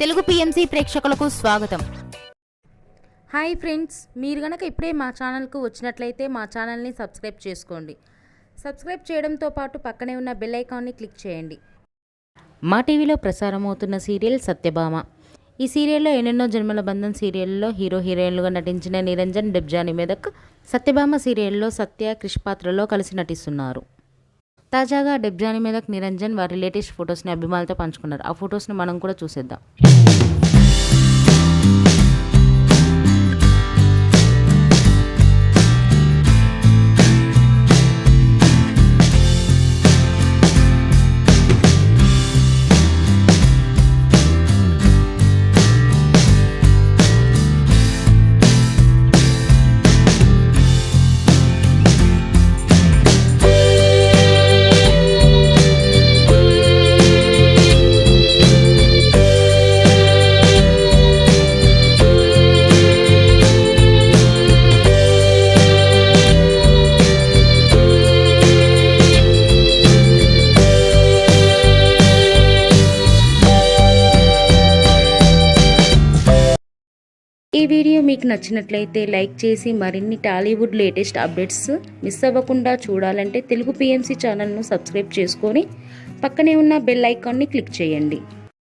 Telugu PMC ప్రేక్షకులకు స్వాగతం. Hi friends, మీరు గనక ఇప్పుడే మా ఛానల్కు వచ్చినట్లయితే మా ఛానల్ని సబ్స్క్రైబ్ చేసుకోండి. సబ్స్క్రైబ్ చేయడంతో పాటు పక్కనే ఉన్న బెల్ ఐకాన్ని క్లిక్ చేయండి. మా టీవీలో ప్రసారమవుతున్న సీరియల్ సత్యభామ. ఈ సీరియల్లో ఎన్నెన్నో జన్మల బంధం సీరియల్లో హీరో హీరోయిన్లుగా నటించిన నిరంజన్, డెబ్జానీ మెదక్ సత్యభామ సీరియల్లో సత్య, క్రిష్ పాత్రలో కలిసి నటిస్తున్నారు. తాజాగా డెబ్జానీ మెదక్, నిరంజన్ వారి లేటెస్ట్ ఫొటోస్ని అభిమానులతో పంచుకున్నారు. ఆ ఫొటోస్ని మనం కూడా చూసేద్దాం. ఈ వీడియో మీకు నచ్చినట్లయితే లైక్ చేసి మరిన్ని టాలీవుడ్ లేటెస్ట్ అప్డేట్స్ మిస్ అవ్వకుండా చూడాలంటే తెలుగు పిఎంసి ఛానల్ను సబ్స్క్రైబ్ చేసుకొని పక్కనే ఉన్న బెల్ ఐకాన్ని క్లిక్ చేయండి.